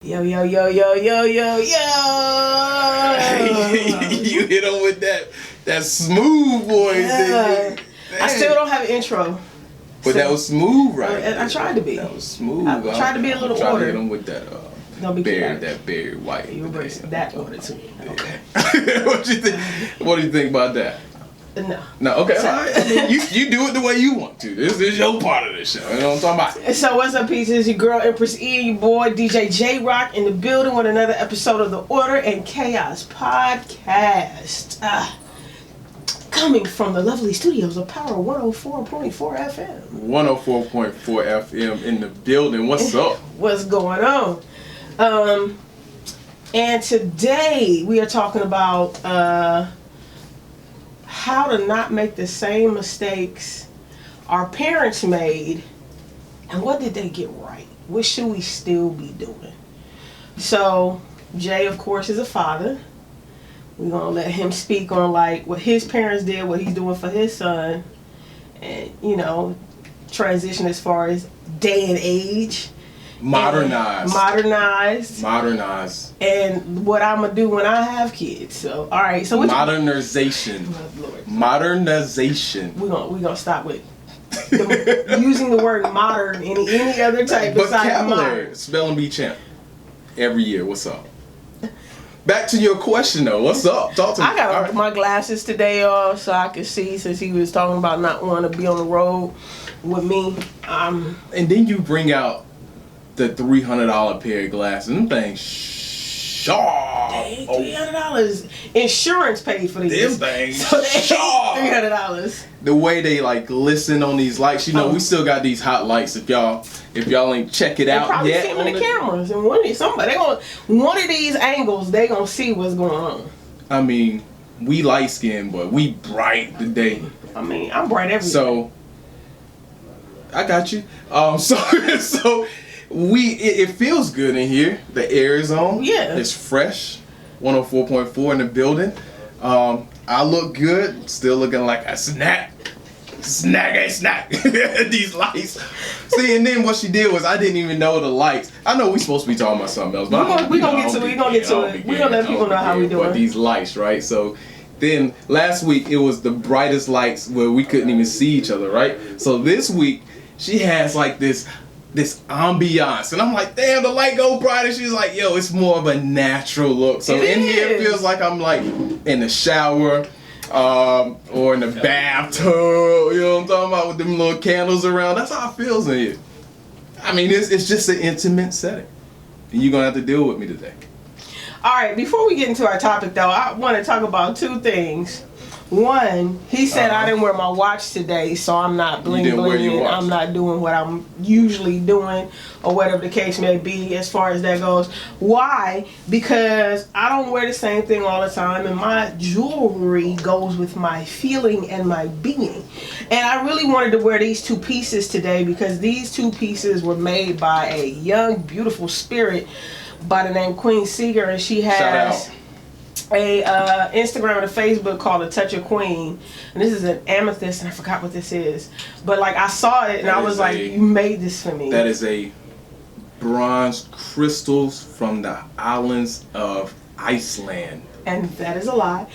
Yo, yo, yo, yo, yo, yo, yo. You hit him with that smooth voice. Yeah. I still don't have an intro. But that was smooth, right? I tried to be. That was smooth. I tried to be a little trying order. to hit him with that Barry White. You bring that order to me. Okay. What do you think about that? No. No, okay. All right. I mean, you do it the way you want to. This is your part of the show. You know what I'm talking about? So what's up, peeps? It's your girl Empress E, your boy DJ J Rock in the building with another episode of the Order and Chaos podcast. Coming from the lovely studios of Power 104.4 FM. 104.4 FM in the building. What's up? What's going on? And today we are talking about how to not make the same mistakes our parents made, and what did they get right? What should we still be doing? So Jay, of course, is a father. We're gonna let him speak on like what his parents did, what he's doing for his son, and transition as far as day and age. Modernized. And what I'm gonna do when I have kids. So all right, so modernization. Modernization. We're gonna stop with using the word modern in any other type besides modern. Spelling bee champ. Every year. What's up? Back to your question though. What's up? Talk to me. I got my glasses today off so I can see, since he was talking about not wanting to be on the road with me. And then you bring out the $300 pair of glasses. Them things sharp. Dang, $300. Insurance paid for these. Them things so sharp. $300. The way they like glisten on these lights. We still got these hot lights. If y'all ain't check it out probably yet. See them in the cameras, and one of these angles they gonna see what's going on. I mean, we light skinned, but we bright today. I mean, I'm bright everywhere. So I got you. So it feels good in here. The air is on. Yeah. It's fresh. 104.4 in the building. I look good. Still looking like a snack. Snack. These lights. See, and then what she did was I didn't even know the lights. I know we supposed to be talking about something else, but we're gonna get to it. We're gonna let people know how we doing. But these lights, right? So then last week it was the brightest lights where we couldn't even see each other, right? So this week she has like this ambiance, and I'm like, damn, the light go brighter. She's like, yo, it's more of a natural look. So here it feels like I'm like in the shower, or in the bathtub. You know what I'm talking about, with them little candles around. That's how it feels in here. I mean, it's just an intimate setting, and you're gonna have to deal with me today. All right, before we get into our topic though, I want to talk about two things. One, he said I didn't wear my watch today, so I'm not bling-blinging. I'm not doing what I'm usually doing, or whatever the case may be as far as that goes. Why? Because I don't wear the same thing all the time, and my jewelry goes with my feeling and my being. And I really wanted to wear these two pieces today because these two pieces were made by a young, beautiful spirit by the name Queen Seeger, and she has a Instagram and a Facebook called A Touch of Queen, and this is an amethyst, and I forgot what this is, but like I saw it and I was like, you made this for me. That is a bronze crystals from the islands of Iceland, and that is a lie.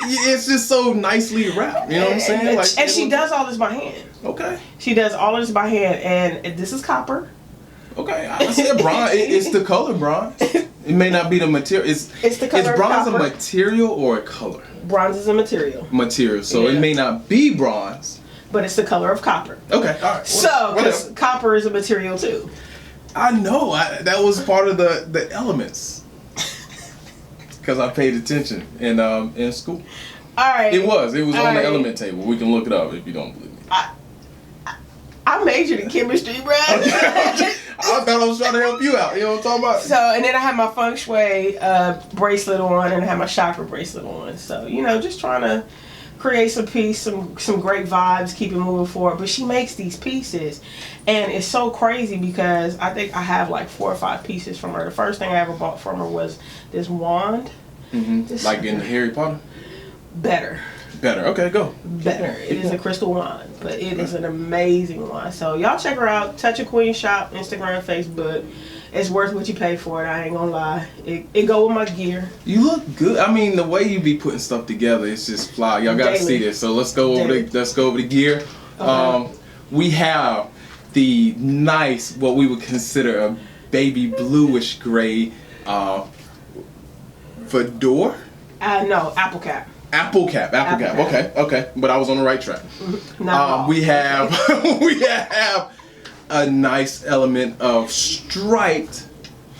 It's just so nicely wrapped, you know what I'm saying? Like, and she does all this by hand. Okay. She does all this by hand, and this is copper. Okay, I said bronze. It's the color bronze. It may not be the material. It's the color. Is bronze of a material or a color? Bronze is a material. So it may not be bronze, but it's the color of copper. Okay, all right. So, because copper is a material too. I know. That was part of the elements. Because I paid attention in school. All right. It was on the element table. We can look it up if you don't believe me. I majored in chemistry, bro. I thought I was trying to help you out. You know what I'm talking about? So, and then I had my feng shui bracelet on, and I had my chakra bracelet on. So, just trying to create some peace, some great vibes, keep it moving forward. But she makes these pieces, and it's so crazy because I think I have like 4 or 5 pieces from her. The first thing I ever bought from her was this wand. Like in Harry Potter? Better. Better. Okay, go. Better. It is a crystal wine, but it is an amazing wine. So y'all check her out. Touch a Queen Shop, Instagram, Facebook. It's worth what you pay for it. I ain't gonna lie. It go with my gear. You look good. I mean, the way you be putting stuff together, it's just fly. Y'all gotta see this. So let's go over the gear. Okay. We have the nice, what we would consider a baby bluish gray fedora. No, apple cap. Apple cap. Okay. But I was on the right track. We have we have a nice element of striped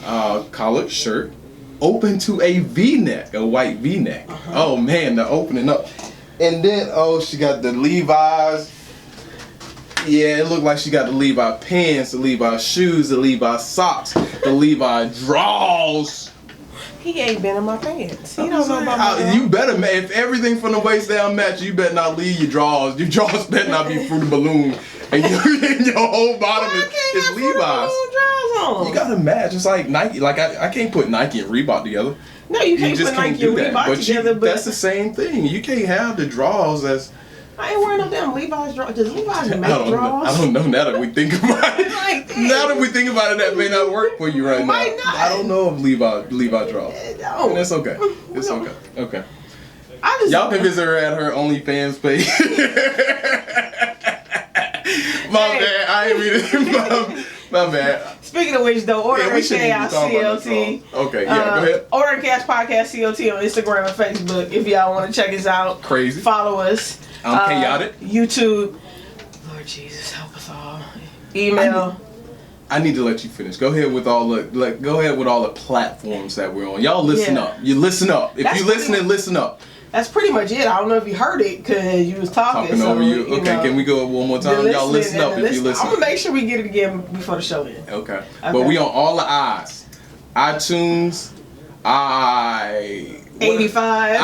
collared shirt, open to a V-neck, a white V-neck. Oh man, the opening up. And then she got the Levi's. Yeah, it looked like she got the Levi pants, the Levi shoes, the Levi socks, the Levi drawers. He ain't been in my pants. He don't know about my You better, if everything from the waist down match, you better not leave your drawers. Your drawers better not be Fruit of Balloon, and your whole bottom is Levi's. You gotta match. It's like Nike. Like I can't put Nike and Reebok together. No, you can't put Nike and Reebok together. But that's the same thing. You can't have the drawers as. I ain't wearing no damn Levi's drawers. Does Levi's make drawers? I don't know. Now that we think about it, now that we think about it, that may not work for you right now. Not. I don't know if Levi drawers. No. And that's okay. It's okay. Okay. Y'all can visit her at her OnlyFans page. My bad. I ain't reading. My bad. Speaking of which, though, Order Chaos CLT. Okay, yeah, go ahead. Order Chaos Podcast CLT on Instagram and Facebook if y'all want to check us out. Crazy. Follow us. I'm chaotic. YouTube. Lord Jesus, help us all. Email. I need to let you finish. Go ahead with all the platforms that we're on. Y'all listen up. You listen up. If you listening, listen up. That's pretty much it. I don't know if you heard it because you was talking over you. Okay, can we go one more time? Y'all listen up if you listen. I'm gonna make sure we get it again before the show ends. Okay. But we on all the eyes. iTunes. 85.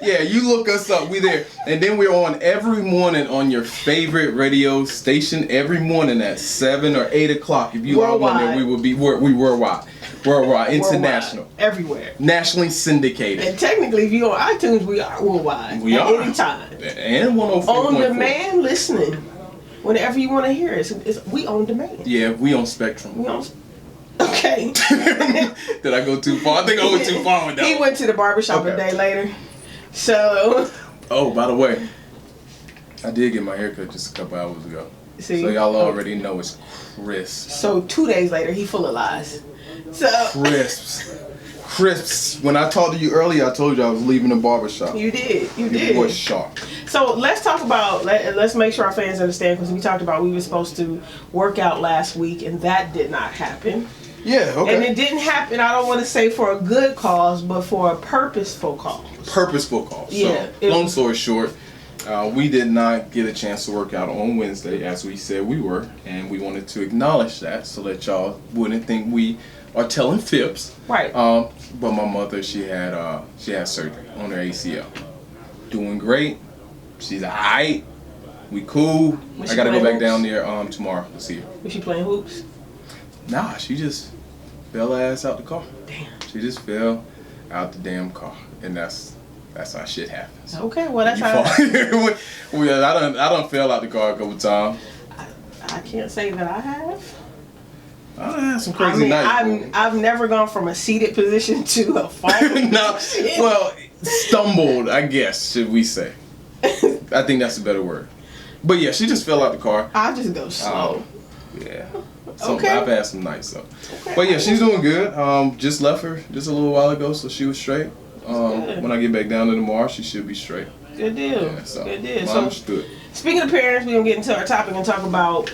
Yeah, you look us up. We there. And then we're on every morning on your favorite radio station every morning at 7 or 8 o'clock. If you are on there, we will be worldwide. International. Everywhere. Nationally syndicated. And technically, if you're on iTunes, we are worldwide. We are. Anytime. And 104.4. On demand listening. Whenever you want to hear it. We on demand. Yeah, we on Spectrum. We on Okay. Did I go too far? I think I went too far with that. He went to the barbershop a day later. So. Oh, by the way, I did get my haircut just a couple hours ago. See? So y'all already know it's crisp. So 2 days later, he full of lies. So. Crisps. When I talked to you earlier, I told you I was leaving the barbershop. You did. You did. It was sharp. So let's talk about, let's make sure our fans understand, because we talked about we were supposed to work out last week, and that did not happen. Yeah, okay. And it didn't happen, I don't want to say for a good cause, but for a purposeful cause. Purposeful cause. Yeah. So, long story short, we did not get a chance to work out on Wednesday, as we said we were, and we wanted to acknowledge that so that y'all wouldn't think we are telling fibs. Right. But my mother, she had surgery on her ACL. Doing great. She's alright. We cool. I gotta go back down there tomorrow to see her. Was she playing hoops? Nah, she just fell ass out the car. Damn. She just fell out the damn car, and that's how shit happens. Okay, well that's how. I done fell out the car a couple times. I can't say that I have. I had some crazy nights. I've never gone from a seated position to a fall. No, well, stumbled, I guess, should we say. I think that's a better word. But yeah, she just fell out the car. I just go slow. Yeah. So Okay. I've had some nights though. Okay. But yeah, she's doing good. Just left her just a little while ago, so she was straight. When I get back down there tomorrow, she should be straight. Good deal. Yeah, so Good deal. Mom's So good. speaking of parents, we're gonna get into our topic and talk about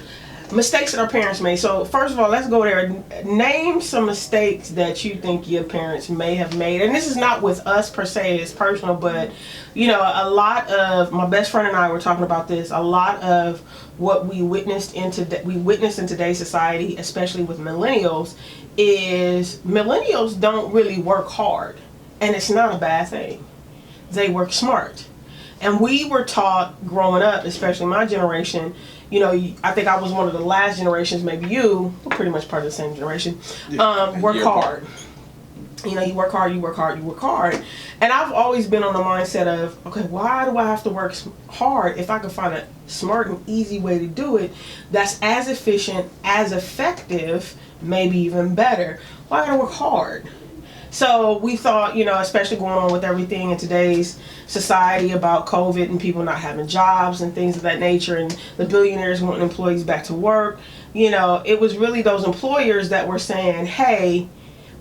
mistakes that our parents made. So first of all, let's go there. Name some mistakes that you think your parents may have made. And this is not with us per se, it's personal, but you know, a lot of my best friend and I were talking about this. A lot of what we witnessed in today's society, especially with millennials, is millennials don't really work hard, and it's not a bad thing. They work smart. And we were taught growing up, especially my generation, you know, I think I was one of the last generations, maybe you, we're pretty much part of the same generation, work hard. You know, you work hard, you work hard, you work hard. And I've always been on the mindset of, okay, why do I have to work hard if I can find a smart and easy way to do it that's as efficient, as effective, maybe even better? Why gotta work hard? So we thought, you know, especially going on with everything in today's society about COVID and people not having jobs and things of that nature, and the billionaires wanting employees back to work, you know, it was really those employers that were saying, hey,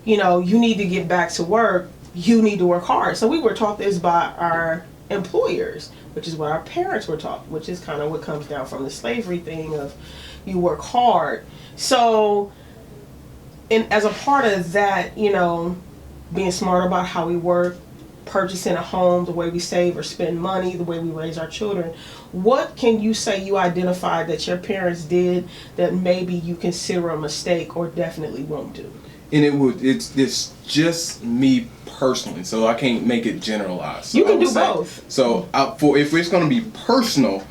you know, you need to get back to work. You need to work hard. So we were taught this by our employers, which is what our parents were taught, which is kind of what comes down from the slavery thing of you work hard. So, and as a part of that, you know, being smart about how we work, purchasing a home, the way we save or spend money, the way we raise our children, what can you say you identified that your parents did that maybe you consider a mistake or definitely won't do? And it's just me personally, so I can't make it generalized. So you can do both. So if it's going to be personal,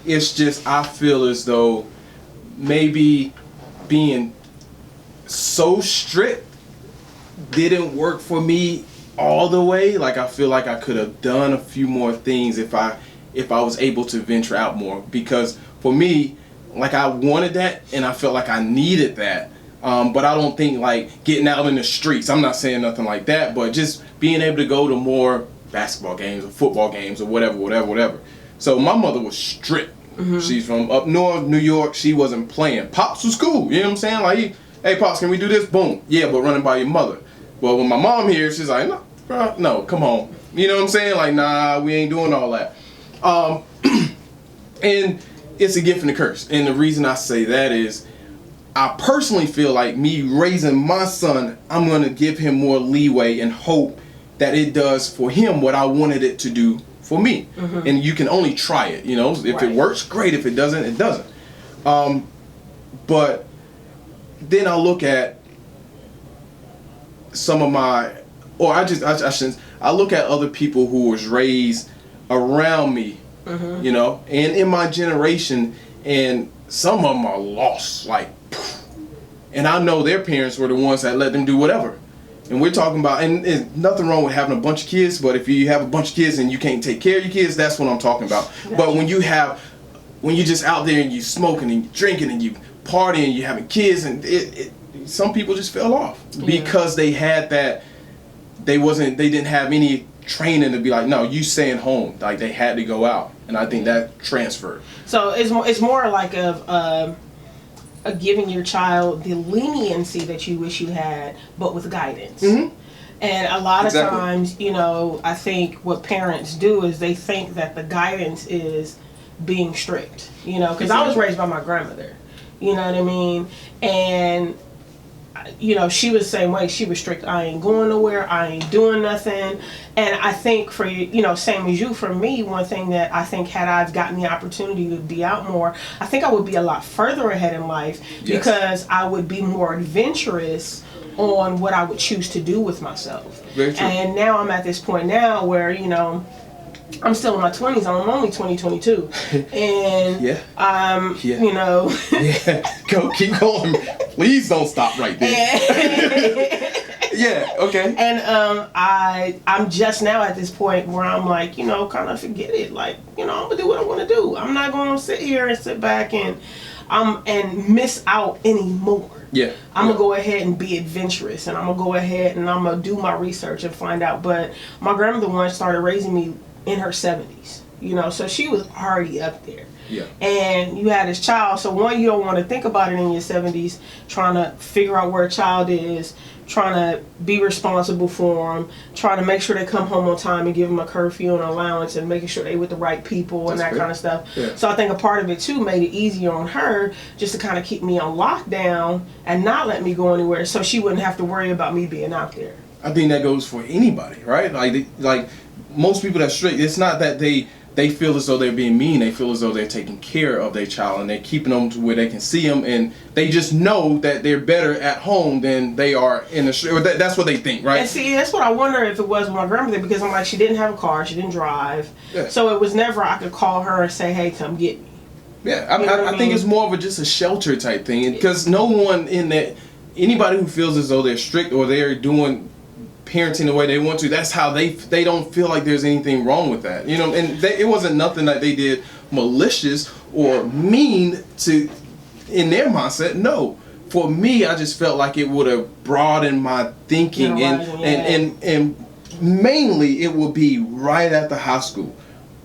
it's just I feel as though maybe being so strict didn't work for me all the way. Like, I feel like I could have done a few more things if I was able to venture out more. Because for me, like, I wanted that and I felt like I needed that. But I don't think like getting out in the streets, I'm not saying nothing like that, but just being able to go to more basketball games or football games or whatever. So my mother was strict. Mm-hmm. She's from up north, New York. She wasn't playing. Pops was cool. You know what I'm saying? Like, hey, Pops, can we do this? Boom. Yeah, but running by your mother. Well, when my mom here, she's like, no, bro, no, come on. You know what I'm saying? Like, nah, we ain't doing all that. And it's a gift and a curse. And the reason I say that is, I personally feel like me raising my son, I'm going to give him more leeway and hope that it does for him what I wanted it to do for me. Mm-hmm. And you can only try it, you know. If it works, great. If it doesn't, it doesn't. But then I look at some of my, or I shouldn't, I look at other people who was raised around me, mm-hmm. you know, and in my generation, and some of them are lost, like, and I know their parents were the ones that let them do whatever. And we're talking about, and there's nothing wrong with having a bunch of kids, but if you have a bunch of kids and you can't take care of your kids, that's what I'm talking about. But when you're just out there and you smoking and you drinking and you partying, you having kids, and some people just fell off because they had that, they didn't have any training to be like, no, you staying home. Like, they had to go out, and I think that transferred. So it's more like a giving your child the leniency that you wish you had, but with guidance. Mm-hmm. And a lot of times, you know, I think what parents do is they think that the guidance is being strict, you know, because I was raised by my grandmother, you know what I mean? And, you know, she was the same way. She was strict. I ain't going nowhere. I ain't doing nothing. And I think for, you know, same as you, for me, one thing that I think had I gotten the opportunity to be out more, I think I would be a lot further ahead in life because I would be more adventurous on what I would choose to do with myself. Very true. And now I'm at this point now where, you know, I'm still in my 20s. I'm only 22. And you know. Go, keep going. Please don't stop right there. Yeah, okay. And I'm just now at this point where I'm like, you know, kind of forget it. Like, you know, I'm going to do what I want to do. I'm not going to sit here and sit back and miss out anymore. Yeah. I'm going to go ahead and be adventurous, and I'm going to go ahead and I'm going to do my research and find out. But my grandmother once started raising me in her 70s, you know, so she was already up there. Yeah. And you had this child, so one, you don't want to think about it in your 70s, trying to figure out where a child is, trying to be responsible for them, trying to make sure they come home on time and give them a curfew and allowance and making sure they with the right people and kind of stuff. Yeah. So I think a part of it too made it easier on her just to kind of keep me on lockdown and not let me go anywhere, so she wouldn't have to worry about me being out there. I think that goes for anybody, right? Like most people that strict, it's not that they feel as though they're being mean. They feel as though they're taking care of their child and they're keeping them to where they can see them, and they just know that they're better at home than they are in the street. That's what they think, right? And see, that's what I wonder if it was with my grandmother, because I'm like, she didn't have a car, she didn't drive, so it was never I could call her and say, hey, come get me. Yeah, I think it's more of just a shelter type thing, because no one in that, anybody who feels as though they're strict or they're doing parenting the way they want to, that's how they don't feel like there's anything wrong with that, you know. And it wasn't nothing that they did malicious or mean to in their mindset. No, for me, I just felt like it would have broadened my thinking, and mainly it would be right after high school.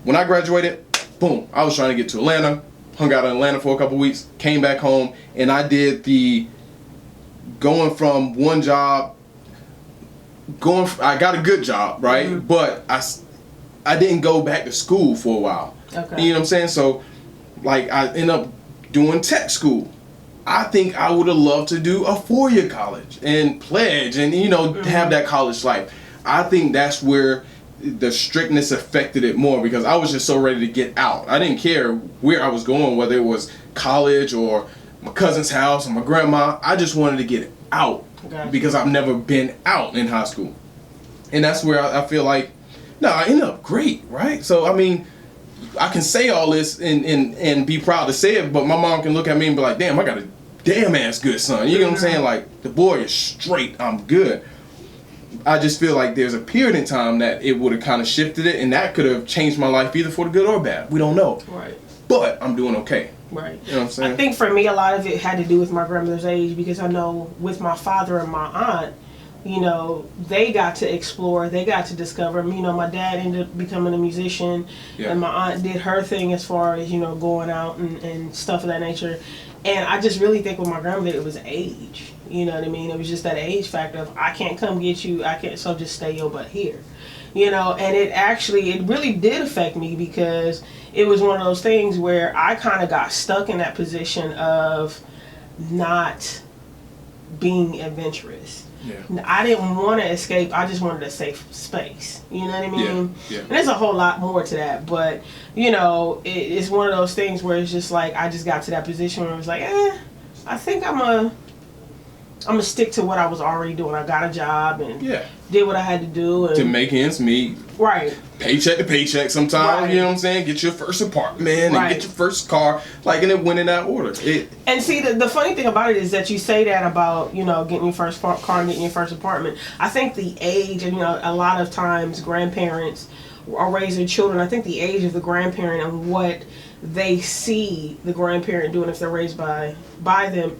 When I graduated, boom, I was trying to get to Atlanta, hung out in Atlanta for a couple weeks, came back home, and I did the going from one job, I got a good job, right? Mm-hmm. But I didn't go back to school for a while. Okay. You know what I'm saying? So, like, I ended up doing tech school. I think I would have loved to do a 4-year college and pledge and, you know, mm-hmm. have that college life. I think that's where the strictness affected it more, because I was just so ready to get out. I didn't care where I was going, whether it was college or my cousin's house or my grandma. I just wanted to get out because I've never been out in high school. And that's where I feel like, no, I ended up great, right? So, I mean, I can say all this and be proud to say it, but my mom can look at me and be like, damn, I got a damn ass good son. You know what I'm saying? Like, the boy is straight, I'm good. I just feel like there's a period in time that it would have kind of shifted it, and that could have changed my life either for the good or bad. We don't know. Right. But I'm doing okay. Right. You know what I'm saying? I think for me, a lot of it had to do with my grandmother's age, because I know with my father and my aunt, you know, they got to explore, they got to discover. You know, my dad ended up becoming a musician, and my aunt did her thing as far as, you know, going out and stuff of that nature. And I just really think with my grandmother, it was age. You know what I mean? It was just that age factor of, I can't come get you, I can't, so just stay your butt here. You know, and it really did affect me, because it was one of those things where I kind of got stuck in that position of not being adventurous. Yeah. I didn't want to escape. I just wanted a safe space. You know what I mean? Yeah. And there's a whole lot more to that. But, you know, it's one of those things where it's just like, I just got to that position where it was like, I think I'm going to stick to what I was already doing. I got a job and did what I had to do. And, to make ends meet. Right. Paycheck to paycheck sometimes, you know what I'm saying? Get your first apartment and get your first car. Like, and it went in that order. And see, the funny thing about it is that you say that about, you know, getting your first car and getting your first apartment. I think the age, and, you know, a lot of times grandparents are raising children. I think the age of the grandparent and what they see the grandparent doing if they're raised by them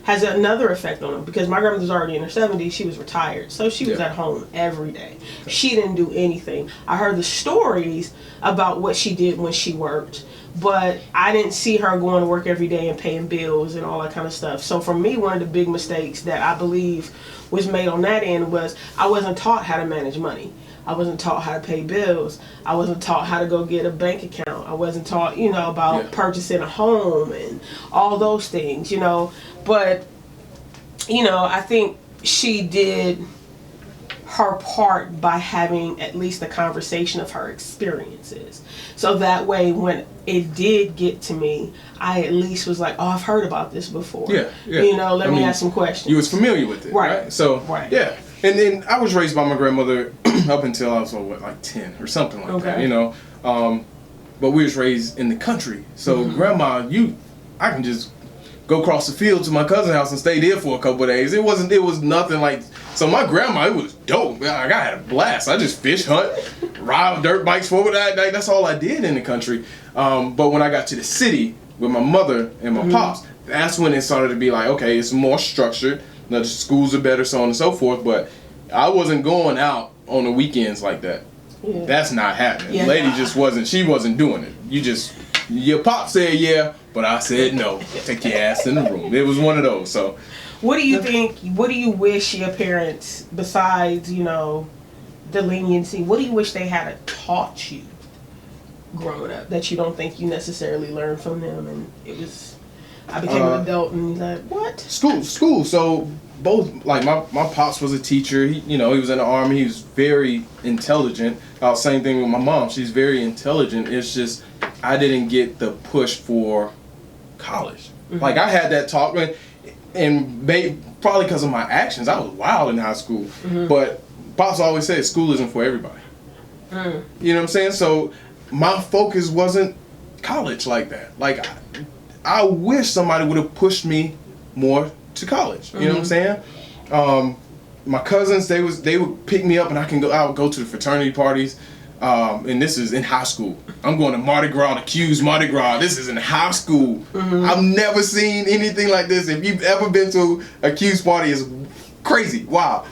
has another effect on them, because my grandmother's already in her 70s. She was retired, so she was at home every day. Okay. She didn't do anything. I heard the stories about what she did when she worked, but I didn't see her going to work every day and paying bills and all that kind of stuff. So for me, one of the big mistakes that I believe was made on that end was I wasn't taught how to manage money. I wasn't taught how to pay bills. I wasn't taught how to go get a bank account. I wasn't taught, you know, about purchasing a home and all those things, you know. But, you know, I think she did her part by having at least a conversation of her experiences. So that way, when it did get to me, I at least was like, oh, I've heard about this before. Yeah. You know, let me ask some questions. You was familiar with it, right? So, yeah. And then I was raised by my grandmother up until I was, like 10 or something like that, you know. But we was raised in the country. So, grandma, I can just go across the field to my cousin's house and stay there for a couple of days. It was nothing like, so my grandma, it was dope. Like, I had a blast. I just fish, hunt, ride dirt bikes forward. That's all I did in the country. But when I got to the city with my mother and my pops, that's when it started to be like, okay, it's more structured. The schools are better, so on and so forth. But I wasn't going out on the weekends like that. Yeah. That's not happening. Yeah, Lady just wasn't doing it. Your pop said but I said no. Take your ass in the room. It was one of those. So, what do you think? What do you wish your parents, besides, you know, the leniency, what do you wish they had taught you growing up that you don't think you necessarily learned from them? And I became an adult and like, what? School. So both, like my pops was a teacher. He was in the Army. He was very intelligent. Same thing with my mom. She's very intelligent. It's just I didn't get the push for college. Like, I had that talk, and probably because of my actions, I was wild in high school. But pops always said school isn't for everybody. You know what I'm saying? So my focus wasn't college like that. Like, I wish somebody would have pushed me more to college. You know what I'm saying? my cousins, they would pick me up, and I would go to the fraternity parties. And this is in high school. I'm going to Mardi Gras, the Q's Mardi Gras. This is in high school. I've never seen anything like this. If you've ever been to a Q's party, it's crazy. Wow.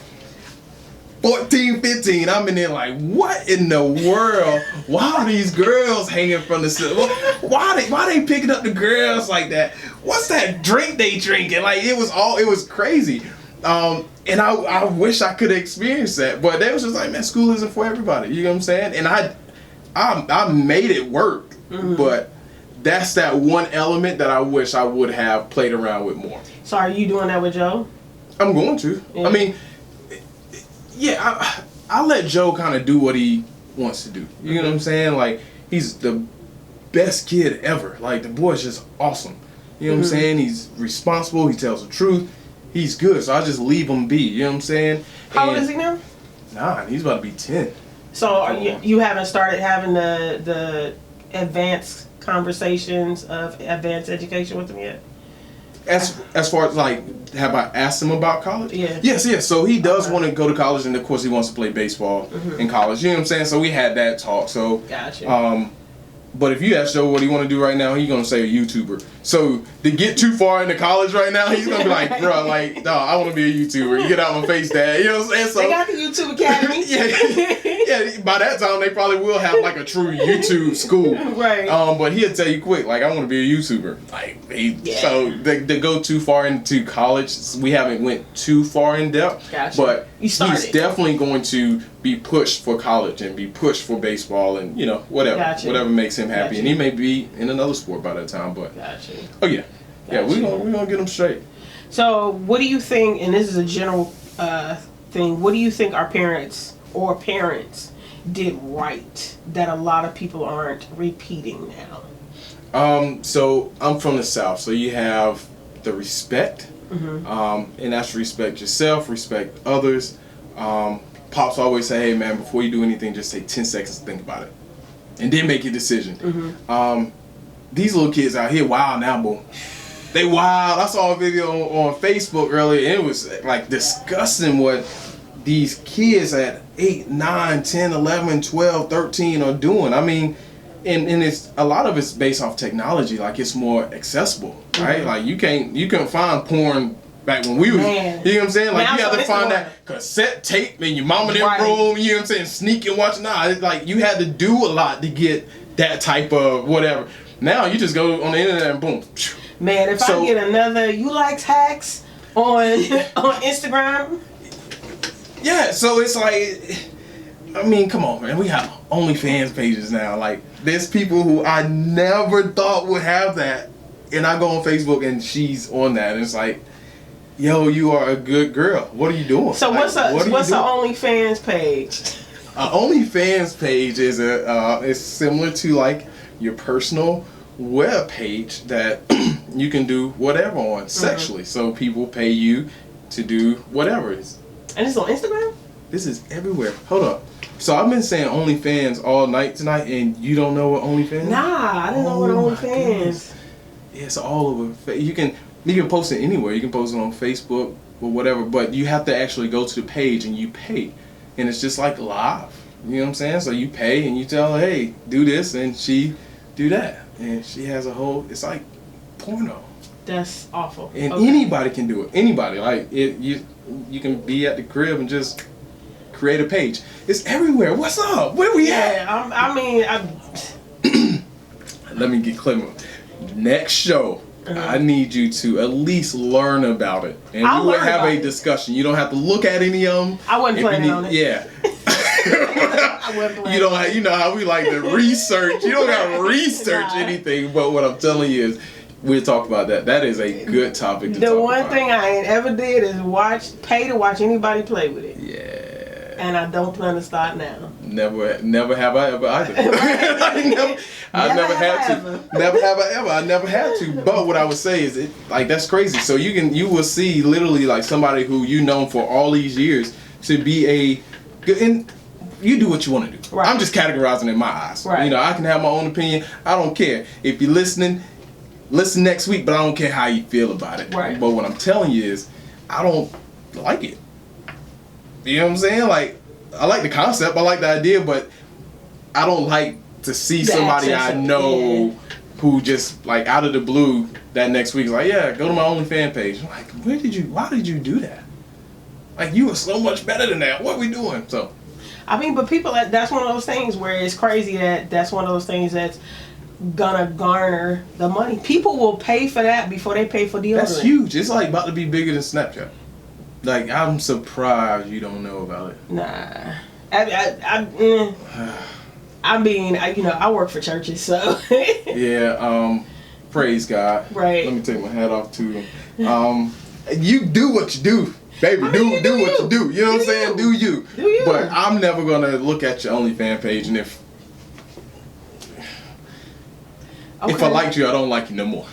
14, 15, I'm in there like, what in the world? Why are these girls hanging from the ceiling? Why they picking up the girls like that? What's that drink they drinking? Like, it was crazy. And I wish I could have experienced that, but they was just like, man, school isn't for everybody. You know what I'm saying? And I made it work, but that's that one element that I wish I would have played around with more. So are you doing that with Joe? I'm going to. Yeah. I mean, yeah, I let Joe kind of do what he wants to do. You know what I'm saying? Like, he's the best kid ever. Like, the boy's just awesome. You know what I'm saying? He's responsible. He tells the truth. He's good. So I just leave him be. You know what I'm saying? How old is he now? 9. He's about to be 10. So you haven't started having the advanced conversations of advanced education with him yet? As far as, like, have I asked him about college? Yeah. Yes. So he does want to go to college, and of course he wants to play baseball in college. You know what I'm saying? So we had that talk. So gotcha. But if you ask Joe what he want to do right now, he's gonna say a YouTuber. So to get too far into college right now, he's gonna be like, bro, like, no, I want to be a YouTuber. You get out my face, Dad. You know what I'm saying? So they got the YouTube Academy. yeah. By that time, they probably will have like a true YouTube school. Right. But he'll tell you quick, like, I want to be a YouTuber. Like, so they go too far into college. We haven't went too far in depth. Gotcha. But he's definitely going to be pushed for college and be pushed for baseball and, you know, whatever makes him happy. And he may be in another sport by that time, but oh yeah, we're gonna get him straight. So what do you think, and this is a general thing, what do you think our parents did right that a lot of people aren't repeating now? So I'm from the South, so you have the respect, and that's respect yourself, respect others. Pops always say, hey man, before you do anything, just take 10 seconds to think about it, and then make your decision. These little kids out here wild now, boy. They wild. I saw a video on Facebook earlier, and it was like disgusting what these kids at 8, 9, 10, 11, 12, 13 are doing. I mean, and it's a lot of it's based off technology. Like, it's more accessible, right? Like, you couldn't find porn back when we was, you know what I'm saying? Like, you had to find that cassette tape in your mama them room, you know what I'm saying? Sneak and watch. Nah, it's like you had to do a lot to get that type of whatever. Now you just go on the internet and boom. Man, if I get another you likes hacks on Instagram. Yeah, so it's like, I mean, come on, man. We have OnlyFans pages now. Like, there's people who I never thought would have that, and I go on Facebook and she's on that, and it's like, yo, you are a good girl. What are you doing? So like, what's an OnlyFans page? An OnlyFans page is it's similar to like your personal web page that you can do whatever on sexually. So people pay you to do whatever. And it's on Instagram? This is everywhere. Hold up. So I've been saying OnlyFans all night tonight, and you don't know what OnlyFans is? Nah, I didn't know what OnlyFans. Yeah, it's all over. You can post it anywhere. You can post it on Facebook or whatever, but you have to actually go to the page and you pay. And it's just like live. You know what I'm saying? So you pay and you tell her, hey, do this, and she do that. And she has a whole, it's like porno. That's awful. And anybody can do it. Anybody. Like, you can be at the crib and just create a page. It's everywhere. What's up? Where we at? Let me get clear. Next show, I need you to at least learn about it. And we will have a discussion. You don't have to look at any of them. I wasn't planning on it. Yeah. You know how we like to research. You don't gotta research anything, but what I'm telling you is we'll talk about that. That is a good topic to talk about. The one thing I ain't ever did is pay to watch anybody play with it. Yeah. And I don't plan to start now. Never have I ever either. I never had to. But what I would say is, that's crazy. So you will see literally like somebody who you know for all these years to be a good, and you do what you want to do. Right. I'm just categorizing in my eyes. Right. You know, I can have my own opinion. I don't care if you're listening. Listen next week, but I don't care how you feel about it. Right. But what I'm telling you is, I don't like it. You know what I'm saying? Like, I like the concept, I like the idea, but I don't like to see somebody I know who just, like, out of the blue that next week is like, yeah, go to my OnlyFans page. I'm like, why did you do that? Like, you were so much better than that. What are we doing? So, I mean, but people, that's one of those things where it's crazy that's one of those things that's gonna garner the money. People will pay for that before they pay for deodorant. That's huge. It's like about to be bigger than Snapchat. Like, I'm surprised you don't know about it. Nah. I mean, I work for churches, so. Yeah, praise God. Right. Let me take my hat off too. You do what you do, baby. I mean, do what you do. You know what I'm saying? Do you. Do you. But I'm never going to look at your OnlyFans page, and if I liked you, I don't like you no more.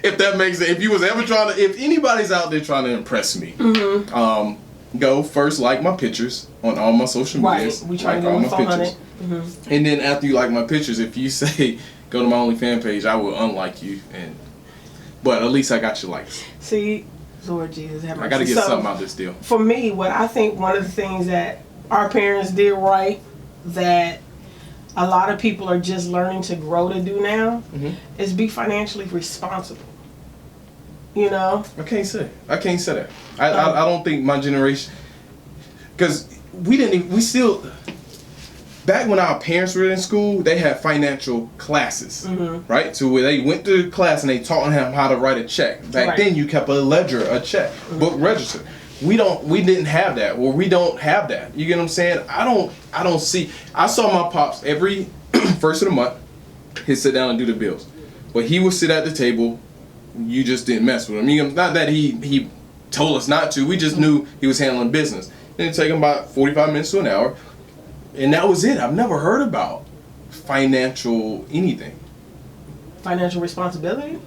If that makes it. If you was ever if anybody's out there trying to impress me, go first like my pictures on all my social medias. Right. We try to get all my 400. pictures. And then after you like my pictures, if you say go to my OnlyFans page, I will unlike you. But at least I got your likes. See, Lord Jesus, have mercy. I got to get something out of this deal. For me, what I think one of the things that our parents did right, that a lot of people are just learning to grow to do now, is be financially responsible. You know? I can't say that. I don't think my generation, because we still, back when our parents were in school, they had financial classes, right? So where they went to class and they taught them how to write a check. Back then you kept a ledger, a check, book register. We didn't have that, or we don't have that. You get what I'm saying? I saw my pops every first of the month, he'd sit down and do the bills. But he would sit at the table. You just didn't mess with him. You know, not that he told us not to. We just knew he was handling business. Then it'd take him about 45 minutes to an hour. And that was it. I've never heard about financial anything. Financial responsibility?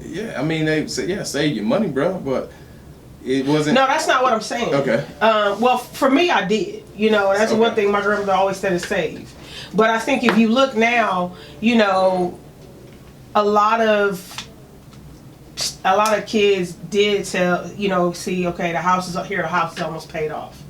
Yeah, I mean, they say, save your money, bro. But it wasn't. No, that's not what I'm saying. Okay. Well, for me, I did. You know, that's one thing my grandmother always said is save. But I think if you look now, you know, a lot of kids did tell, you know, see, okay, the house is almost paid off.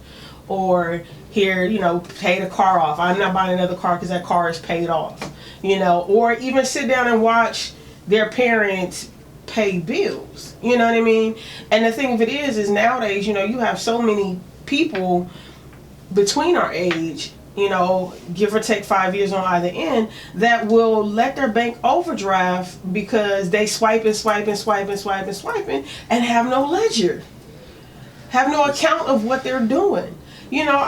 Or here, you know, pay the car off. I'm not buying another car because that car is paid off. You know, or even sit down and watch their parents pay bills. You know what I mean? And the thing of it is nowadays, you know, you have so many people between our age, you know, give or take 5 years on either end, that will let their bank overdraft because they swiping and have no ledger, have no account of what they're doing. You know,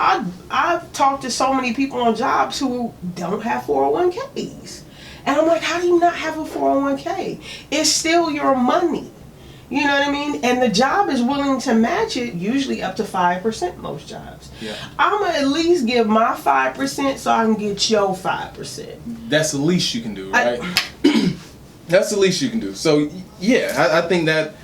I've talked to so many people on jobs who don't have 401ks. And I'm like, how do you not have a 401k? It's still your money. You know what I mean? And the job is willing to match it, usually up to 5%, most jobs. Yeah. I'm going to at least give my 5% so I can get your 5%. That's the least you can do, right? That's the least you can do. So, yeah, I think that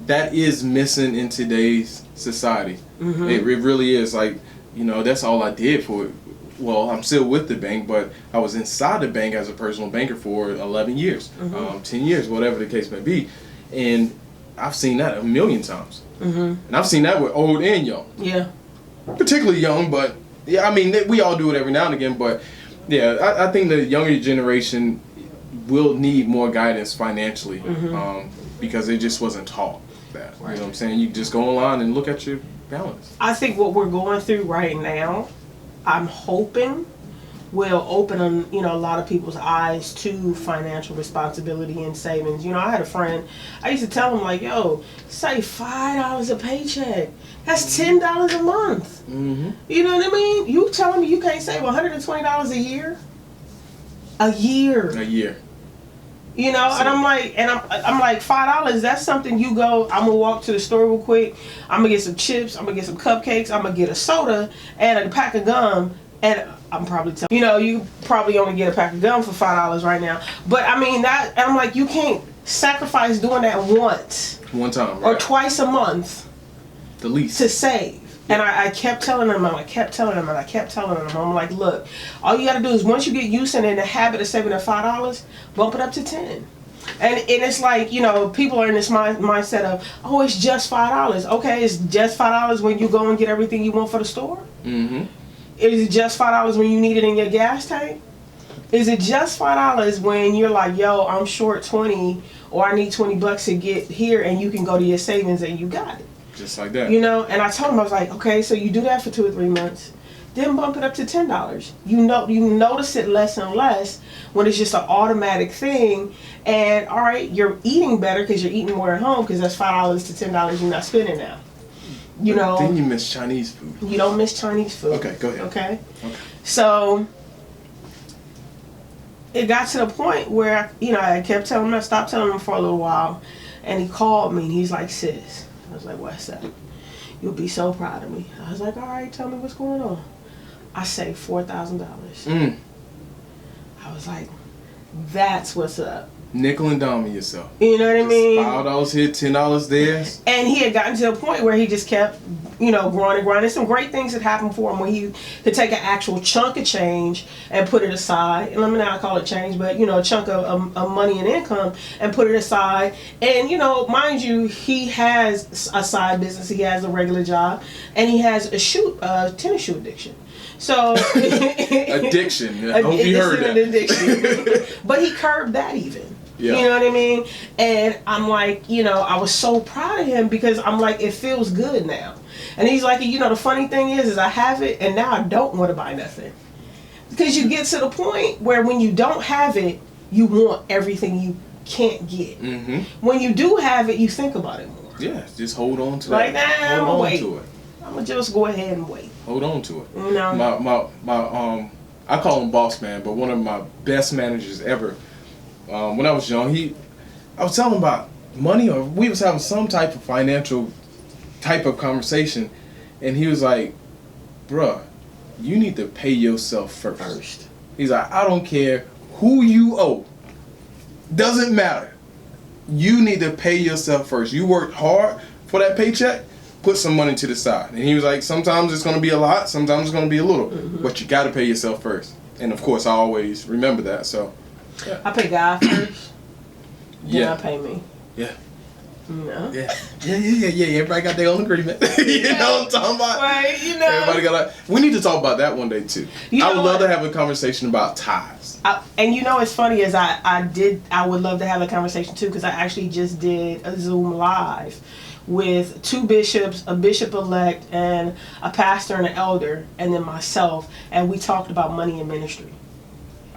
that is missing in today's society. It really is. Like, you know, that's all I did for it. Well, I'm still with the bank, but I was inside the bank as a personal banker for 11 years, 10 years, whatever the case may be. And I've seen that a million times. And I've seen that with old and young. Yeah. Particularly young, but yeah, I mean, we all do it every now and again. But yeah, I think the younger generation will need more guidance financially because it just wasn't taught that. Right. You know what I'm saying? You just go online and look at your balance. I think what we're going through right now, I'm hoping will open you know, a lot of people's eyes to financial responsibility and savings. You know, I had a friend, I used to tell him like, yo, save $5 a paycheck. That's $10 a month. You know what I mean? You telling me you can't save $120 a year? A year. You know, so, and I'm like $5. That's something you go. I'm gonna walk to the store real quick. I'm gonna get some chips. I'm gonna get some cupcakes. I'm gonna get a soda and a pack of gum. And I'm probably telling you know, you probably only get a pack of gum for $5 right now. But I mean that, and I'm like, you can't sacrifice doing that one time, right? Or twice a month, the least, to save. And I kept telling them, I'm like, look, all you got to do is once you get used and in the habit of saving that $5, bump it up to 10. And it's like, you know, people are in this mindset of, oh, it's just $5. Okay, it's just $5 when you go and get everything you want for the store? Mm-hmm. Is it just $5 when you need it in your gas tank? Is it just $5 when you're like, yo, I'm short 20 or I need $20 to get here, and you can go to your savings and you got it? Just like that. You know, and I told him, I was like, okay, so you do that for 2 or 3 months. Then bump it up to $10. You notice it less and less when it's just an automatic thing. And all right, you're eating better because you're eating more at home, because that's $5 to $10 you're not spending now. You know. Then you miss Chinese food. You don't miss Chinese food. Okay, go ahead. Okay. So it got to the point where, you know, I kept telling him, I stopped telling him for a little while, and he called me and he's like, sis. I was like, what's up? You'll be so proud of me. I was like, all right, tell me what's going on. I saved $4,000. I was like, that's what's up. Nickel and diming yourself. You know what I mean? $5 here, $10 there. And he had gotten to a point where he just kept, you know, growing and growing. There's some great things that happened for him when he could take an actual chunk of change and put it aside. And let me not call it change, but, you know, a chunk of money and income and put it aside. And, you know, mind you, he has a side business. He has a regular job. And he has a tennis shoe addiction. So addiction. I hope you heard that. Addiction. But he curbed that even. Yeah. You know what I mean? And I'm like, you know, I was so proud of him, because I'm like, it feels good now. And he's like, you know, the funny thing is I have it and now I don't want to buy nothing. Because you get to the point where when you don't have it, you want everything you can't get. Mm-hmm. When you do have it, you think about it more. Yeah, just hold on to like, that. Nah, hold on wait. to it. I'm going to just go ahead and wait. Hold on to it. You know? My I call him boss man, but one of my best managers ever, when I was young, I was telling him about money, or we was having some type of financial type of conversation, and he was like, bruh, you need to pay yourself first. He's like, I don't care who you owe. Doesn't matter. You need to pay yourself first. You worked hard for that paycheck, put some money to the side. And he was like, sometimes it's going to be a lot, sometimes it's going to be a little, but you got to pay yourself first. And of course, I always remember that, so. Yeah. I pay God first. Then I pay me. Yeah. You know? Yeah. Everybody got their own agreement. You know what I'm talking about? Right, you know. Everybody got we need to talk about that one day too. I would love to have a conversation about tithes. And you know what's funny is I would love to have a conversation too, because I actually just did a Zoom live with 2 bishops, a bishop-elect, and a pastor and an elder, and then myself, and we talked about money and ministry.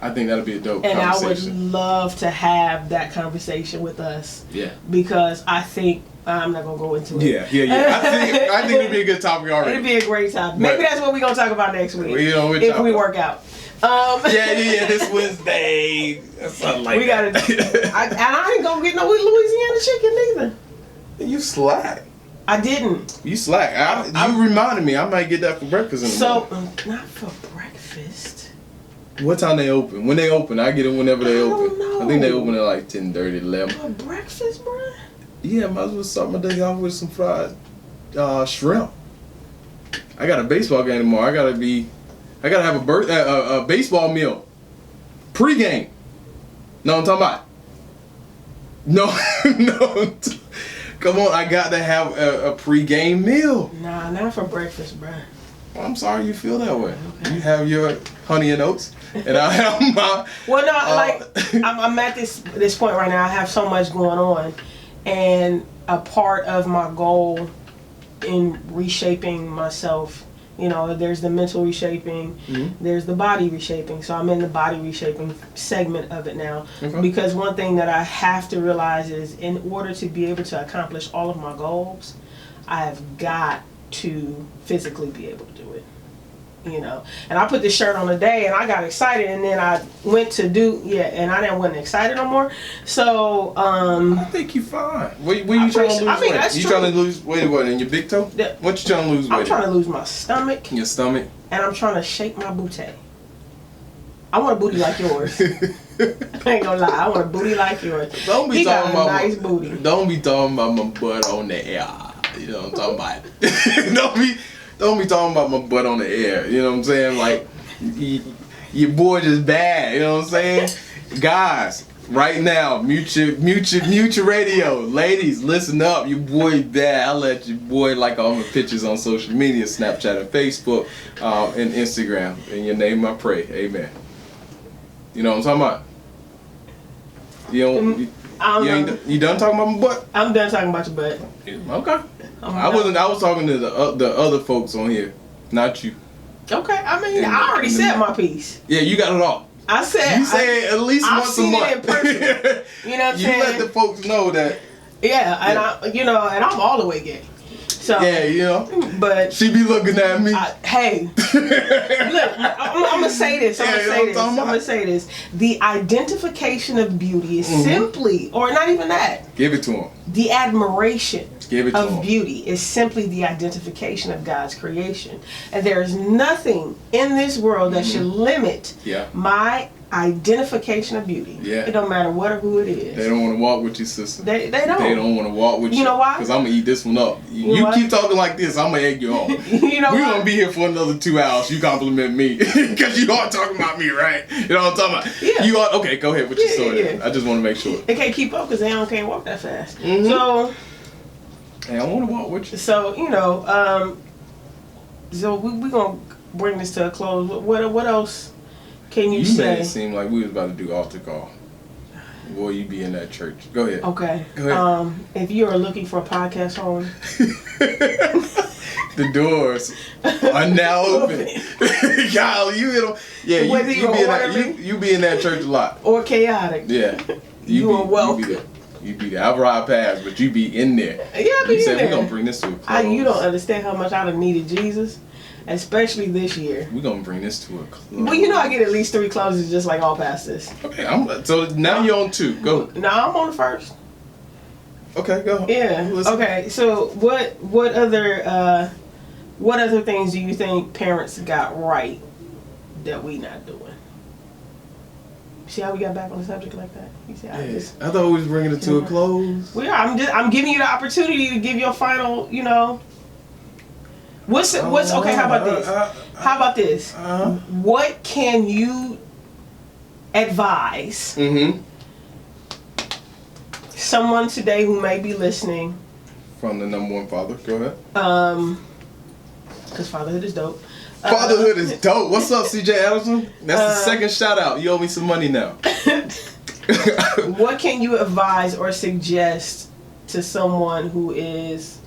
I think that'll be a dope conversation. And I would love to have that conversation with us. Yeah. Because I think I'm not gonna go into it. Yeah. I think it'd be a good topic already. It'd be a great topic. Maybe that's what we're gonna talk about next week. If we work out. This Wednesday. Something like that. I ain't gonna get no Louisiana chicken neither. You slack. I didn't. You slack. You reminded me. I might get that for breakfast in the morning. Not for breakfast. What time they open? When they open, I get it whenever they open. I don't know. I think they open at like 10:30, 11. For breakfast, bro? Yeah, might as well start my day off with some fried shrimp. I got a baseball game tomorrow. I gotta have a baseball meal. Pre-game. No, I'm talking about. No. Come on, I got to have a pre-game meal. Nah, not for breakfast, bro. Well, I'm sorry you feel that way. Okay. You have your honey and oats, and I have my. Well, no, I'm at this point right now. I have so much going on, and a part of my goal in reshaping myself, you know, there's the mental reshaping, there's the body reshaping. So I'm in the body reshaping segment of it now. Okay. Because one thing that I have to realize is, in order to be able to accomplish all of my goals, I have got to physically be able to do it. You know, and I put this shirt on today and I got excited, and then I went to and I wasn't excited no more. So I think you're fine. What you trying to lose weight? That's you true. Trying to lose weight? What, in your big toe? What you trying to lose weight? I'm trying to lose my stomach. Your stomach? And I'm trying to shape my booty. I want a booty like yours. I ain't gonna lie, I want a booty like yours. Don't be talking about nice booty. Don't be talking about my butt on the air. You know what I'm talking about? Don't be talking about my butt on the air. You know what I'm saying? Like, your boy just bad. You know what I'm saying? Guys, right now, mute your radio. Ladies, listen up. Your boy bad. I let your boy like all my pictures on social media, Snapchat and Facebook, and Instagram. In your name I pray. Amen. You know what I'm talking about? You done talking about my butt? I'm done talking about your butt. Okay. I was talking to the other folks on here, not you. Okay. I mean, I already said my piece. Yeah, you got it all. I said you say at least once a month. It in person. You know what I'm saying? You let the folks know that. Yeah, and and I'm all the way gay. So yeah, but she be looking at me. Hey, look, I'm gonna say this. I'm gonna say this. The identification of beauty is simply, or not even that. Give it to him. The admiration of beauty is simply the identification of God's creation, and there is nothing in this world that should limit my identification of beauty. Yeah. It don't matter what or who it is. They don't want to walk with you, sister. They don't. They don't want to walk with you. You know why? Because I'm going to eat this one up. You keep talking like this, I'm going to egg you on. You know We're going to be here for another 2 hours. You compliment me. Because you are talking about me, right? You know what I'm talking about? Yeah. You are, okay, go ahead with your story. Yeah. I just want to make sure. They can't keep up because they can't walk that fast. So... Hey, I want to walk with you. So, so we're going to bring this to a close. What else can you say? You made it seem like we was about to do altar call. Boy, you be in that church. Go ahead. Okay. Go ahead. If you are looking for a podcast home. The doors are now open. Y'all, you be in that church a lot. Or chaotic. Yeah. You are welcome. You be there. I ride past, but you be in there. Yeah, I be in there. We're going to bring this to a close. You don't understand how much I done needed Jesus, especially this year. We're going to bring this to a close. Well, I get at least 3 closes just like all pastors. Okay, so now you're on 2. Go. No, I'm on the first. Okay, go. Yeah. Okay, so what other things do you think parents got right that we not doing? See how we got back on the subject like that? You see how I thought we was bringing it to a close. We are. I'm giving you the opportunity to give your final. What's okay? How about this? How about this? What can you advise someone today who may be listening? From the number one father. Go ahead. Because fatherhood is dope. Fatherhood is dope. What's up, CJ Addison? That's the second shout out. You owe me some money now. What can you advise or suggest to someone who is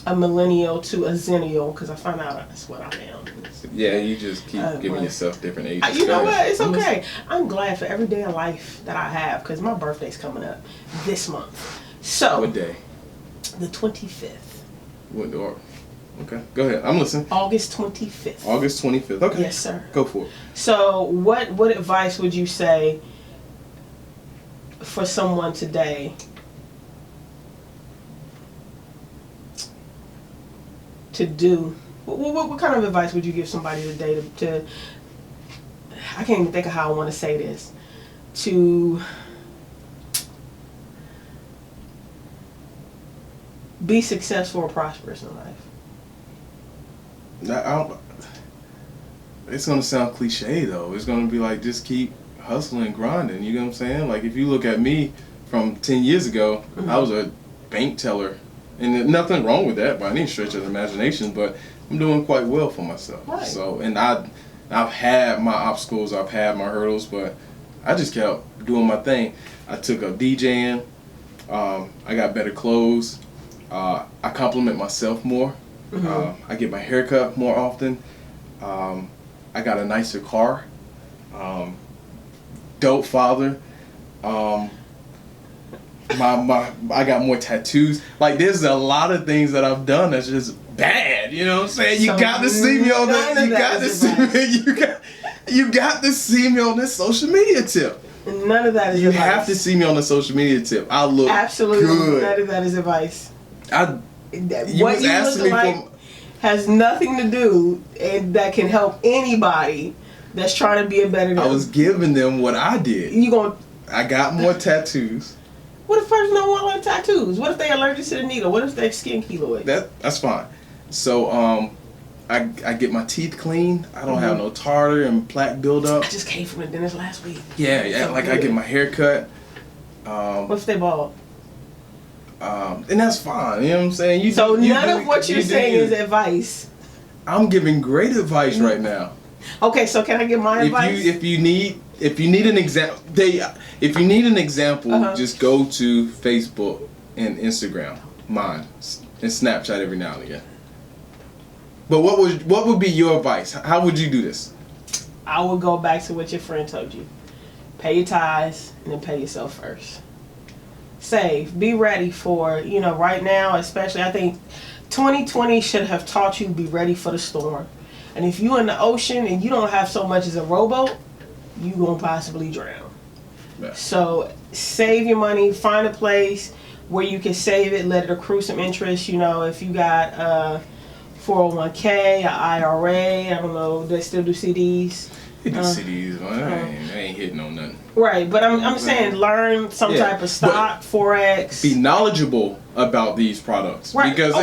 a millennial to a zennial? Because I found out that's what I am. Yeah, you just keep giving yourself different ages. You know what? It's okay. I'm glad for every day of life that I have because my birthday's coming up this month. So what day? The 25th. What door? Okay, go ahead. I'm listening. August 25th. August 25th. Okay. Yes, sir. Go for it. So, what advice would you say for someone today to do? What kind of advice would you give somebody today to I can't even think of how I want to say this. To be successful or prosperous in life? It's gonna sound cliche though. It's gonna be like just keep hustling, grinding. You know what I'm saying? Like if you look at me from 10 years ago, I was a bank teller, and there's nothing wrong with that by any stretch of the imagination. But I'm doing quite well for myself. Right. So, and I've had my obstacles, I've had my hurdles, but I just kept doing my thing. I took up DJing. I got better clothes. I compliment myself more. I get my hair cut more often. I got a nicer car. Dope father. I got more tattoos. Like there's a lot of things that I've done that's just bad. You know what I'm saying? You got to see me on that. You got to see me. You got to see me on this social media tip. None of that is you advice. You have to see me on the social media tip. I look absolutely good. None of that is advice. What you look like has nothing to do, and that can help anybody that's trying to be a better. I was giving them what I did. I got more tattoos. What if a person don't want tattoos? What if they allergic to the needle? What if they're skin keloid? That's fine. So I get my teeth clean. I don't have no tartar and plaque buildup. I just came from the dentist last week. Yeah. Like I get my hair cut. What if they bald? And that's fine. You know what I'm saying? None of what you're saying is advice. I'm giving great advice right now. Okay, so can I give my advice? If you need an example, just go to Facebook and Instagram, mine, and Snapchat every now and again. But what would be your advice? How would you do this? I would go back to what your friend told you. Pay your tithes and then pay yourself first. Save. Be ready for, right now, especially, I think 2020 should have taught you be ready for the storm. And if you're in the ocean and you don't have so much as a rowboat, you're going to possibly drown. Yeah. So save your money. Find a place where you can save it. Let it accrue some interest. If you got 401k, an IRA, I don't know, they still do CDs. They do CDs, they ain't hitting on nothing. Right, but I'm saying learn some type of stock, Forex. Be knowledgeable about these products. Right. Because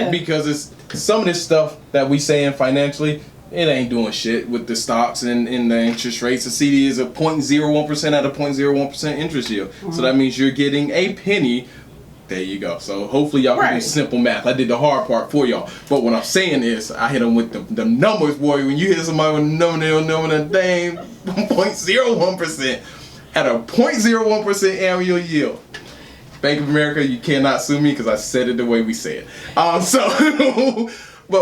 because it's some of this stuff that we saying financially, it ain't doing shit with the stocks and the interest rates. The CD is a 0.01% at a 0.01% interest yield. Mm-hmm. So that means you're getting a penny. There you go. So hopefully y'all can do simple math. I did the hard part for y'all. But what I'm saying is, I hit them with the numbers, boy. When you hit somebody with a number, that dang 0.01% at a 0.01% annual yield. Bank of America, you cannot sue me because I said it the way we said. But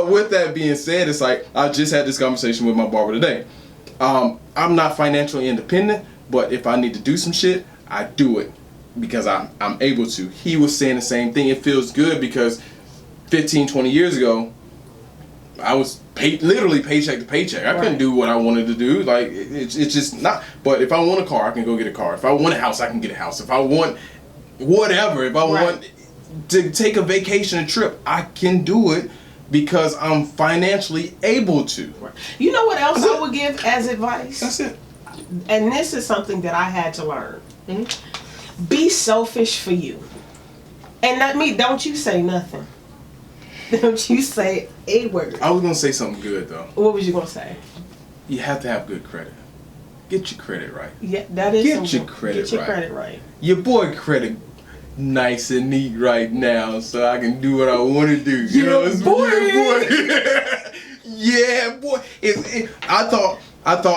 with that being said, it's like I just had this conversation with my barber today. I'm not financially independent, but if I need to do some shit, I do it. Because I'm able to. He was saying the same thing. It feels good because 15, 20 years ago, I was literally paycheck to paycheck. I couldn't do what I wanted to do. Like, it's just not. But if I want a car, I can go get a car. If I want a house, I can get a house. If I want whatever, if I want to take a vacation, a trip, I can do it because I'm financially able to. Right. You know what else I would give as advice? That's it. And this is something that I had to learn. Mm-hmm. Be selfish for you. And don't you say nothing. Don't you say a word. I was going to say something good, though. What was you going to say? You have to have good credit. Get your credit right. Yeah, that is Get your credit right. Your boy credit nice and neat right now, so I can do what I want to do. You know, it's boy. Yeah, boy. I thought,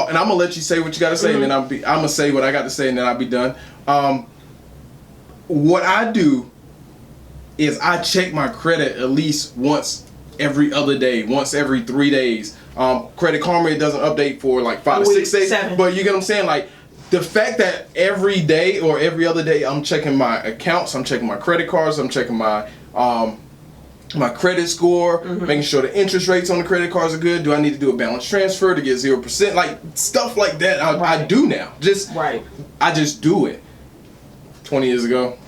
and I'm going to let you say what you got to say, and then I'm going to say what I got to say, and then I'll be done. What I do is I check my credit at least once every other day, once every 3 days. Credit Karma, it doesn't update for like 5 to 6 days. 7. But you get what I'm saying? Like, the fact that every day or every other day I'm checking my accounts, I'm checking my credit cards, I'm checking my my credit score, making sure the interest rates on the credit cards are good. Do I need to do a balance transfer to get 0%? Like, stuff like that I do now. I just do it. 20 years ago.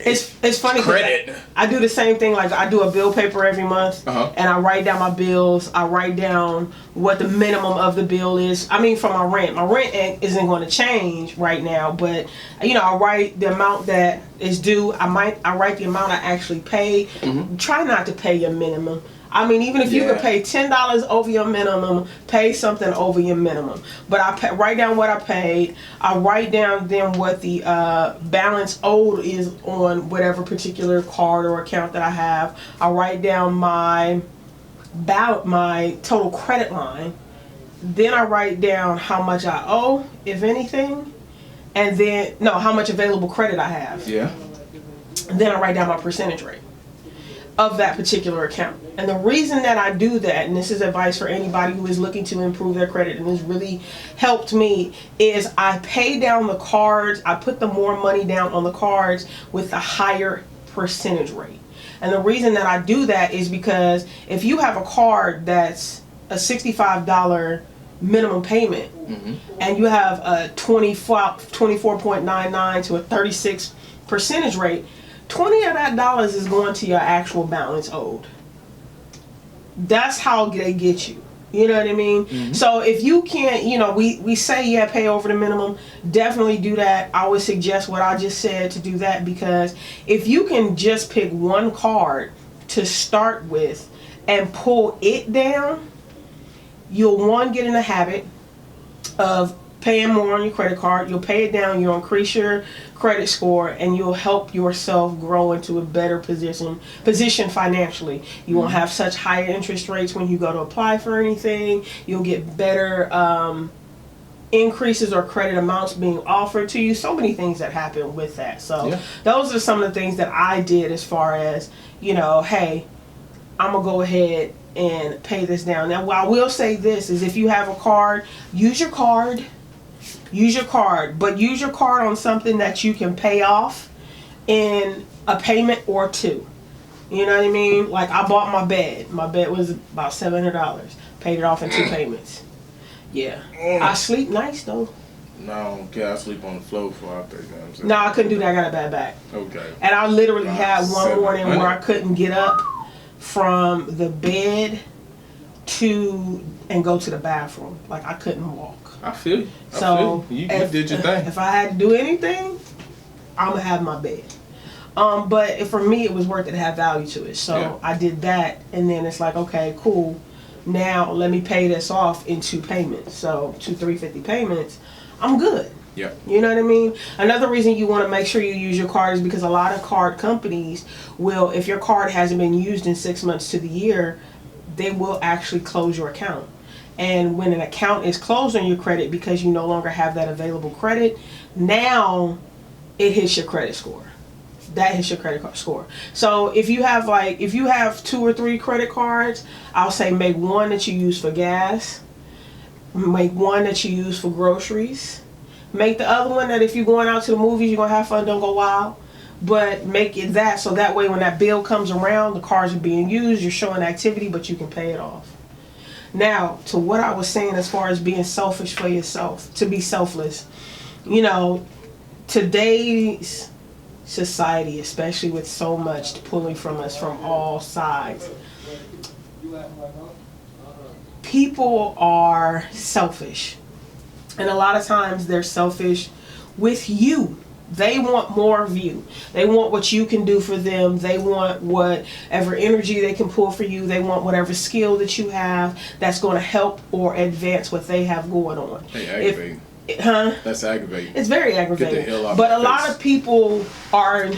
It's funny. Credit. I do the same thing. Like, I do a bill paper every month, and I write down my bills. I write down what the minimum of the bill is. I mean, for my rent. My rent isn't going to change right now, but I write the amount that is due. I write the amount I actually pay. Try not to pay your minimum. I mean, even if you could pay $10 over your minimum, pay something over your minimum. But I write down what I paid. I write down then what the balance owed is on whatever particular card or account that I have. I write down my total credit line. Then I write down how much I owe, if anything, and then how much available credit I have. Yeah. Then I write down my percentage rate of that particular account. And the reason that I do that, and this is advice for anybody who is looking to improve their credit, and this really helped me, is I pay down the cards, I put the more money down on the cards with a higher percentage rate. And the reason that I do that is because if you have a card that's a $65 minimum payment, and you have a 24.99 to a 36 percentage rate, 20 of that dollars is going to your actual balance owed. That's how they get you. You know what I mean? So if you can't, we say pay over the minimum. Definitely do that. I would suggest what I just said to do that, because if you can just pick one card to start with and pull it down, you'll get in the habit of paying more on your credit card. You'll pay it down. You'll increase your credit score, and you'll help yourself grow into a better position financially. You won't have such higher interest rates when you go to apply for anything. You'll get better increases or credit amounts being offered to you. So many things that happen with that. So those are some of the things that I did as far as, you know, hey, I'm gonna go ahead and pay this down. Now, what I will say this is, if you have a card, use your card, but use your card on something that you can pay off in a payment or two. You know what I mean? Like, I bought my bed. My bed was about $700. Paid it off in 2 payments. Yeah. I sleep nice though. No, I don't care. I sleep on the floor before I pay down. No, I couldn't do that. I got a bad back. Okay. And I literally had one morning where I couldn't get up from the bed and go to the bathroom. Like, I couldn't walk. I feel you. You did your thing. If I had to do anything, I'm gonna have my bed. But for me, it was worth it to have value to it. So I did that, and then it's like, okay, cool. Now let me pay this off in 2 payments. So 2 $350 payments. I'm good. Yeah. You know what I mean? Another reason you want to make sure you use your card is because a lot of card companies will, if your card hasn't been used in 6 months to the year, they will actually close your account. And when an account is closed on your credit because you no longer have that available credit, now it hits your credit score. That hits your credit card score. So if you have 2 or 3 credit cards, I'll say make one that you use for gas, make one that you use for groceries, make the other one that if you're going out to the movies, you're gonna have fun, don't go wild, but make it that, so that way when that bill comes around, the cards are being used, you're showing activity, but you can pay it off. Now, to what I was saying as far as being selfish for yourself, to be selfless, you know, today's society, especially with so much pulling from us from all sides, people are selfish, and a lot of times they're selfish with you. They want more of you. They want what you can do for them. They want whatever energy they can pull for you. They want whatever skill that you have that's going to help or advance what they have going on. Hey, aggravating. That's aggravating. It's very aggravating. Get the hell out but of a lot of people are,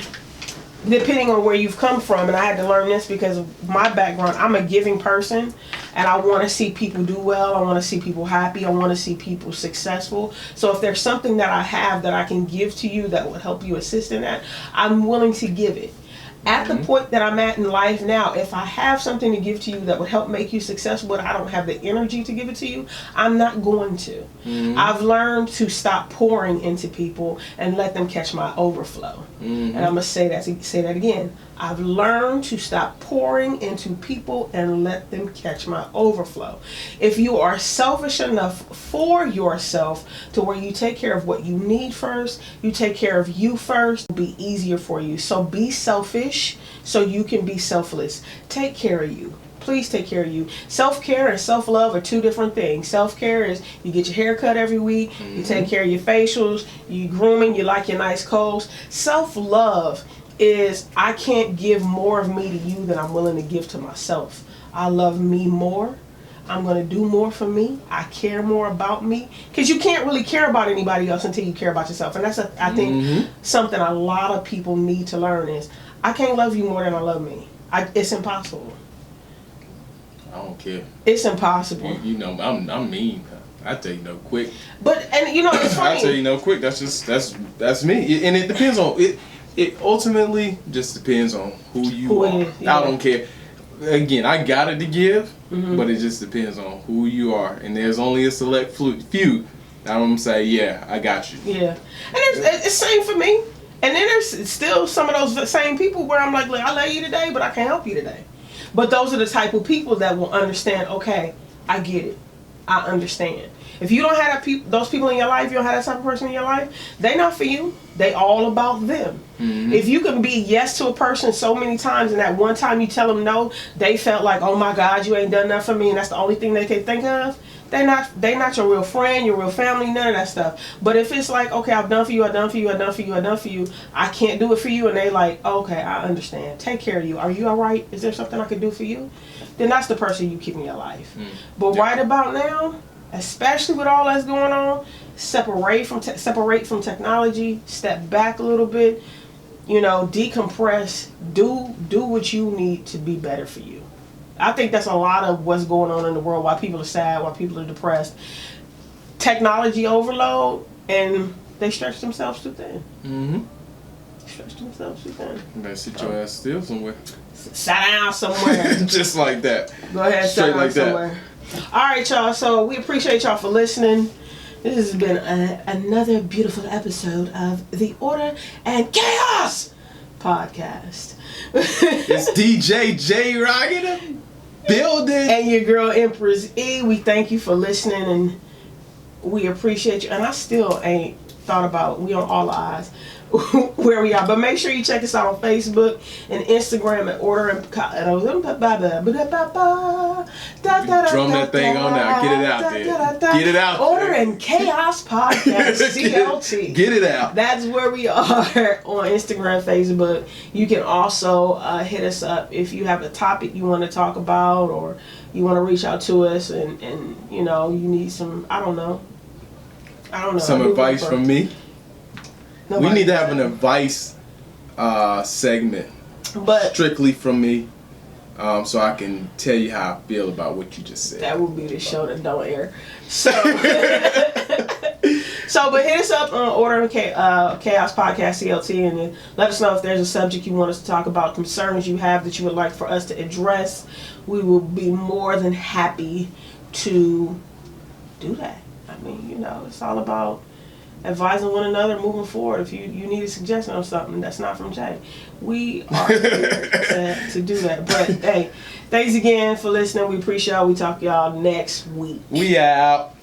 depending on where you've come from, and I had to learn this because of my background, I'm a giving person, and I want to see people do well. I want to see people happy. I want to see people successful. So if there's something that I have that I can give to you that would help you assist in that, I'm willing to give it. At the point that I'm at in life now, if I have something to give to you that would help make you successful, but I don't have the energy to give it to you, I'm not going to. I've learned to stop pouring into people and let them catch my overflow. And I'm going to say that again. I've learned to stop pouring into people and let them catch my overflow. If you are selfish enough for yourself to where you take care of what you need first, you take care of you first, it'll be easier for you. So be selfish so you can be selfless. Take care of you. Please take care of you. Self-care and self-love are 2 different things. Self-care is you get your hair cut every week, you take care of your facials, you grooming, you like your nice clothes. Self-love is I can't give more of me to you than I'm willing to give to myself. I love me more. I'm going to do more for me. I care more about me. Because you can't really care about anybody else until you care about yourself. And that's, I think, something a lot of people need to learn is I can't love you more than I love me. It's impossible. I don't care. It's impossible. You know, I'm mean. I tell you no quick. And you know, it's funny. I tell you no quick. That's me. And it depends on it. It ultimately just depends on who you are. I don't care. Again, I got it to give, but it just depends on who you are. And there's only a select few that I'm going to say, yeah, I got you. Yeah. And it's same for me. And then there's still some of those same people where I'm like, look, I love you today, but I can't help you today. But those are the type of people that will understand, okay, I get it. I understand. If you don't have those people in your life, you don't have that type of person in your life, they not for you. They all about them. If you can be yes to a person so many times and that one time you tell them no, they felt like, oh my God, you ain't done nothing for me, and that's the only thing they can think of, they not your real friend, your real family, none of that stuff. But if it's like, okay, I've done for you, I've done for you, I've done for you, I've done for you, I can't do it for you, and they like, okay, I understand. Take care of you. Are you all right? Is there something I can do for you? Then that's the person you keep in your life. But right about now, especially with all that's going on, separate from technology, step back a little bit, you know, decompress, do what you need to be better for you. I think that's a lot of what's going on in the world, why people are sad, why people are depressed. Technology overload, and they stretch themselves too thin. Mm-hmm. Stretch themselves too thin. You better sit your ass still somewhere. Sit down somewhere. Just like that. Go ahead, straight sit down like somewhere. All right, y'all. So we appreciate y'all for listening. This has been another beautiful episode of the Order and Chaos podcast. It's DJ J Rock in the building. And your girl Empress E. We thank you for listening, and we appreciate you. And I still ain't thought about, we on all eyes, where we are. But make sure you check us out on Facebook and Instagram at Order and Drum that thing on now. Get it out there. Get it out Order there. and Chaos Podcast, CLT. Get it out. That's where we are on Instagram, Facebook. You can also hit us up if you have a topic you want to talk about, or you want to reach out to us and you know, you need some, I don't know. Some advice from me. Nobody we need to have an advice segment, but strictly from me, so I can tell you how I feel about what you just said. That would be the show that don't air. So, but hit us up on Order and Chaos Podcast CLT, and then let us know if there's a subject you want us to talk about, concerns you have that you would like for us to address. We will be more than happy to do that. I mean, you know, it's all about advising one another moving forward. If you need a suggestion or something that's not from Jay, we are here to do that. But hey, thanks again for listening. We appreciate y'all. We talk to y'all next week. We out.